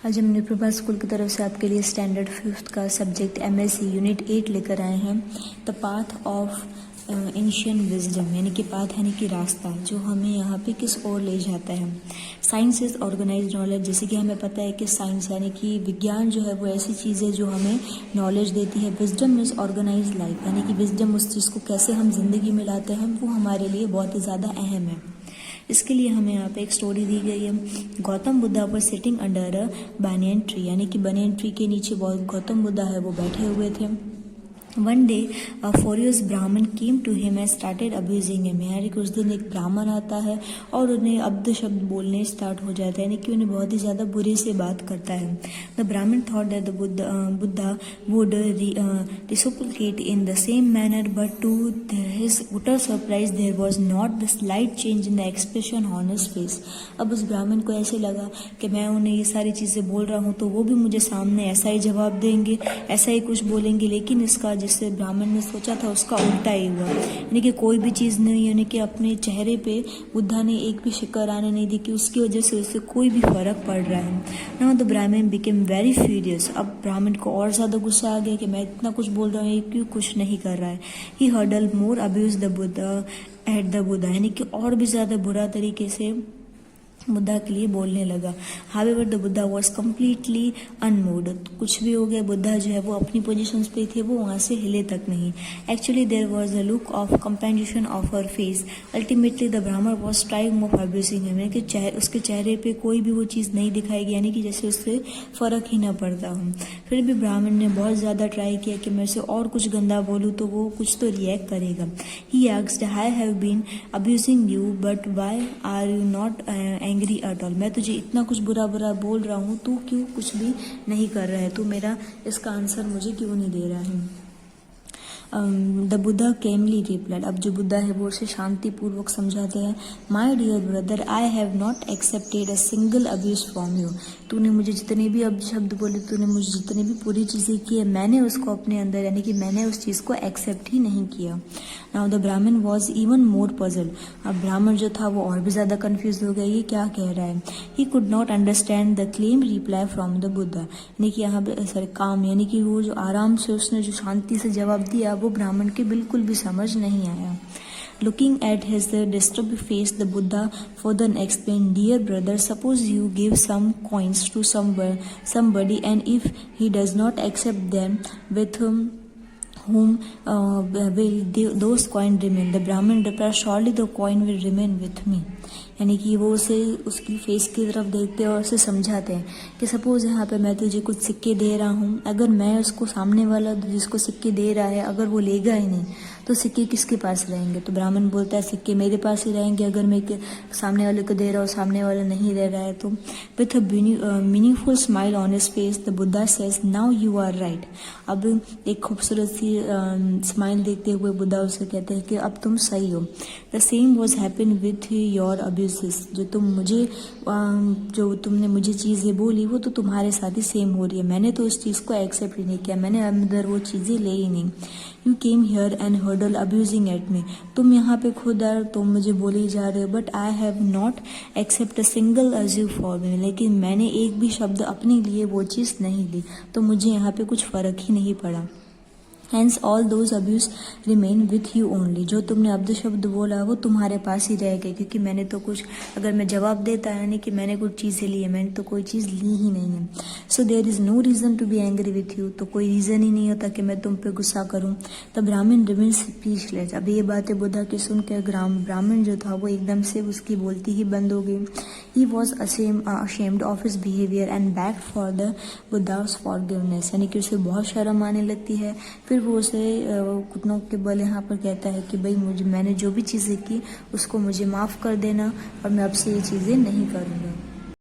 आज हम निप्रभा स्कूल की तरफ से आपके लिए स्टैंडर्ड 5th का सब्जेक्ट MSc यूनिट 8 लेकर आए हैं। The path of ancient wisdom, यानी कि पाथ यानी कि रास्ता, जो हमें यहाँ पे किस ओर ले जाता है। साइंस इज ऑर्गेनाइज्ड नॉलेज, जैसे कि हमें पता है कि साइंस यानी कि विज्ञान जो है वो ऐसी चीज़ है जो हमें नॉलेज देती है। विजडम इज ऑर्गेनाइज्ड लाइफ, यानी कि विजडम उस चीज़ को कैसे हम जिंदगी में लाते हैं वो हमारे लिए बहुत ही ज़्यादा अहम है। इसके लिए हमें यहाँ पे एक स्टोरी दी गई है। Gautam Buddha were sitting under a banyan tree, यानी कि बनियन ट्री के नीचे गौतम बुद्धा है वो बैठे हुए थे। One day a furious Brahmin came to him and started abusing him, यानी कि उस दिन एक ब्राह्मण आता है और उन्हें अब्द शब्द बोलने स्टार्ट हो जाता है, यानी कि उन्हें बहुत ही ज़्यादा बुरे से बात करता है। द ब्राह्मण thought that the Buddha would reciprocate in the same manner, but to his utter surprise there was not the slight change in the expression on his face। अब उस ब्राह्मण को ऐसे लगा कि मैं उन्हें ये सारी चीज़ें बोल रहा हूँ तो वो भी मुझे सामने ऐसा ही जवाब देंगे, ऐसा ही कुछ बोलेंगे, लेकिन इसका जिससे ब्राह्मण ने सोचा था उसका उल्टा ही हुआ, यानी कि कोई भी चीज़ नहीं, यानी कि अपने चेहरे पे बुद्धा ने एक भी शिकन आने नहीं दी कि उसकी वजह से उससे कोई भी फर्क पड़ रहा है। नाउ द ब्राह्मण बिकेम वेरी फ्यूरियस, अब ब्राह्मण को और ज़्यादा गुस्सा आ गया कि मैं इतना कुछ बोल रहा हूँ, ये क्यों कुछ नहीं कर रहा है। He hurled more abuse the Buddha at the Buddha, यानी कि और भी ज़्यादा बुरा तरीके से बुद्धा के लिए बोलने लगा। However the Buddha was completely unmoved, कुछ भी हो गया, बुद्धा जो है वो अपनी पोजीशन पे थे, वो वहाँ से हिले तक नहीं। Actually there was a look of compassion of her face. Ultimately the Brahmin was trying of abusing him, यानी कि उसके चेहरे पे कोई भी वो चीज़ नहीं दिखाई गई, यानी कि जैसे उससे फ़र्क ही ना पड़ता हो। फिर भी ब्राह्मण ने बहुत ज़्यादा ट्राई किया कि मैं से और कुछ गंदा बोलूँ तो वो कुछ तो रिएक्ट करेगा। He asked, I have been abusing you but why are you not angry at all, मैं तुझे इतना कुछ बुरा बुरा बोल रहा हूँ, तू क्यों कुछ भी नहीं कर रहा है, तू मेरा इसका आंसर मुझे क्यों नहीं दे रहा है। द बुद्धा केमली रिप्लाइड, अब जो बुद्धा है वो उसे शांतिपूर्वक समझाते हैं। My dear brother, I have not accepted a single abuse from you, तूने मुझे जितने भी अब शब्द बोले, तूने मुझे जितने भी पूरी चीज़ें की है, मैंने उसको अपने अंदर, यानी कि मैंने उस चीज़ को एक्सेप्ट ही नहीं किया। Now the Brahmin was even more puzzled, अब ब्राह्मण जो था वो और भी ज़्यादा कन्फ्यूज हो गया, ये क्या कह रहा है। He could not understand the claim reply from the Buddha, यानी कि यहाँ पे सॉरी काम, यानी कि वो जो आराम से उसने जो शांति से जवाब दिया वो ब्राह्मण के बिल्कुल भी समझ नहीं आया। Looking at his disturbed face, the Buddha further explained, "Dear brother, suppose you give some coins to somebody, and if he does not accept them, with whom will those coins remain?" The Brahmin replied, "Surely the coin will remain with me." यानी कि वो उसे उसकी face की तरफ देखते हैं और उसे समझाते हैं कि सपोज यहाँ पे मैं तुझे कुछ सिक्के दे रहा हूँ, अगर मैं उसको सामने वाला जिसको सिक्के दे रहा है अगर वो लेगा ही नहीं तो सिक्के किसके पास रहेंगे। तो ब्राह्मण बोलता है सिक्के मेरे पास ही रहेंगे, अगर मैं सामने वाले को दे रहा हूँ सामने वाला नहीं रह रहा है तो। With a meaningful smile on his face the Buddha says, now you are right, अब एक खूबसूरत सी स्माइल देखते हुए बुद्धा उसे कहते हैं कि अब तुम सही हो। The same was happen with your abuses, जो तुमने मुझे चीज़ें बोली वो तो तुम्हारे साथ ही सेम हो रही है, मैंने तो उस चीज़ को एक्सेप्ट ही नहीं किया, मैंने अंदर वो चीज़ें ले ही नहीं। You came here and hurdle abusing at me, तुम यहाँ पे खुद आए तुम मुझे बोले ही जा रहे हो, but I have not accept a single adieu for me, लेकिन मैंने एक भी शब्द अपने लिए वो चीज़ नहीं ली, तो मुझे यहाँ पे कुछ फ़र्क ही नहीं पड़ा। Hence all those abuse remain with you only, जो तुमने अब्द शब्द बोला वो तुम्हारे पास ही रह गए, क्योंकि मैंने तो कुछ, अगर मैं जवाब देता है यानी कि मैंने कुछ चीज़ें ली है, मैंने तो कोई चीज़ ली ही नहीं है। So there is no reason to be angry with you, तो कोई रीज़न ही नहीं होता कि मैं तुम पे गुस्सा करूँ। द ब्राह्मण रिमेन स्पीचलेस, अब ये बातें बुद्धा की सुन के ब्राह्मण जो था वो एकदम से उसकी बोलती ही बंद हो गई। He was ashamed of his behavior and begged for the Buddha's forgiveness, यानी कि उसे बहुत शर्म आने लगती है। फिर वो उसे घुटनों के बल यहाँ पर कहता है कि भाई मैंने जो भी चीज़ें की उसको मुझे माफ़ कर देना और मैं अब से ये चीज़ें नहीं करूँगा।